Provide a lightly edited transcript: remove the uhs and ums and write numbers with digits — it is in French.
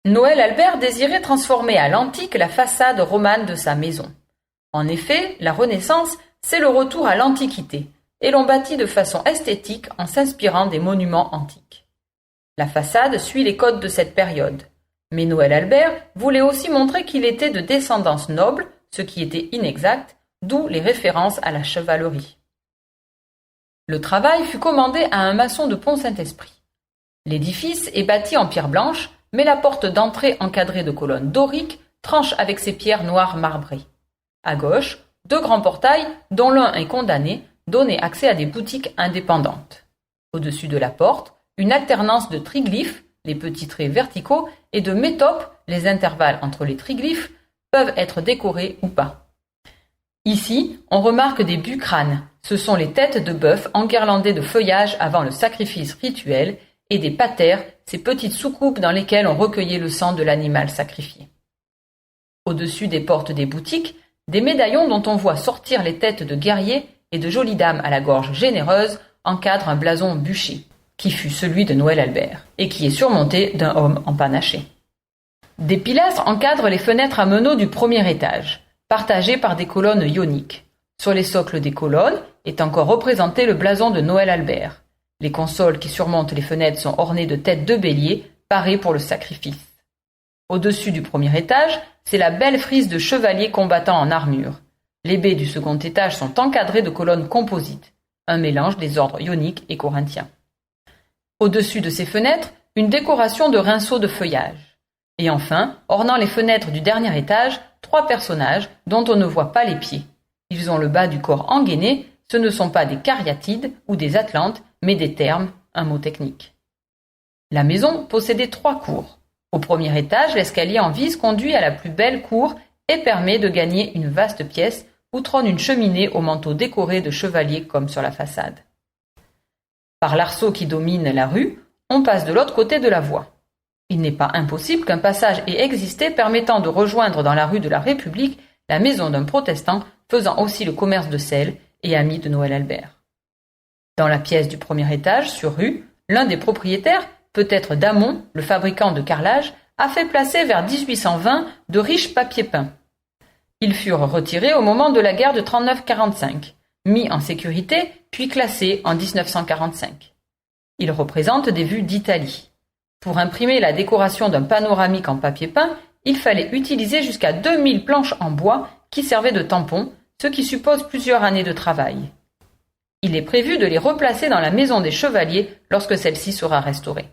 Noël Albert désirait transformer à l'antique la façade romane de sa maison. En effet, la Renaissance, c'est le retour à l'Antiquité, et l'on bâtit de façon esthétique en s'inspirant des monuments antiques. La façade suit les codes de cette période, mais Noël Albert voulait aussi montrer qu'il était de descendance noble, ce qui était inexact, d'où les références à la chevalerie. Le travail fut commandé à un maçon de Pont-Saint-Esprit. L'édifice est bâti en pierre blanche, mais la porte d'entrée encadrée de colonnes doriques tranche avec ces pierres noires marbrées. À gauche, 2 grands portails, dont l'un est condamné, donnaient accès à des boutiques indépendantes. Au-dessus de la porte, une alternance de triglyphes, les petits traits verticaux, et de métopes, les intervalles entre les triglyphes, peuvent être décorés ou pas. Ici, on remarque des bucranes, ce sont les têtes de bœuf enguirlandées de feuillage avant le sacrifice rituel, et des patères, ces petites soucoupes dans lesquelles on recueillait le sang de l'animal sacrifié. Au-dessus des portes des boutiques, des médaillons dont on voit sortir les têtes de guerriers et de jolies dames à la gorge généreuse encadrent un blason bûché, qui fut celui de Noël Albert, et qui est surmonté d'un homme empanaché. Des pilastres encadrent les fenêtres à meneaux du premier étage, partagées par des colonnes ioniques. Sur les socles des colonnes est encore représenté le blason de Noël Albert. Les consoles qui surmontent les fenêtres sont ornées de têtes de bélier, parées pour le sacrifice. Au-dessus du premier étage, c'est la belle frise de chevaliers combattant en armure. Les baies du second étage sont encadrées de colonnes composites, un mélange des ordres ioniques et corinthiens. Au-dessus de ces fenêtres, une décoration de rinceaux de feuillage. Et enfin, ornant les fenêtres du dernier étage, 3 personnages dont on ne voit pas les pieds. Ils ont le bas du corps engainé, ce ne sont pas des cariatides ou des atlantes, mais des thermes, un mot technique. La maison possédait 3 cours. Au premier étage, l'escalier en vis conduit à la plus belle cour et permet de gagner une vaste pièce où trône une cheminée au manteau décoré de chevaliers comme sur la façade. Par l'arceau qui domine la rue, on passe de l'autre côté de la voie. Il n'est pas impossible qu'un passage ait existé permettant de rejoindre dans la rue de la République la maison d'un protestant faisant aussi le commerce de sel et ami de Noël Albert. Dans la pièce du premier étage, sur rue, l'un des propriétaires, peut-être Damon, le fabricant de carrelage, a fait placer vers 1820 de riches papiers peints. Ils furent retirés au moment de la guerre de 39-45, mis en sécurité puis classés en 1945. Ils représentent des vues d'Italie. Pour imprimer la décoration d'un panoramique en papier peint, il fallait utiliser jusqu'à 2000 planches en bois qui servaient de tampons, ce qui suppose plusieurs années de travail. Il est prévu de les replacer dans la maison des chevaliers lorsque celle-ci sera restaurée.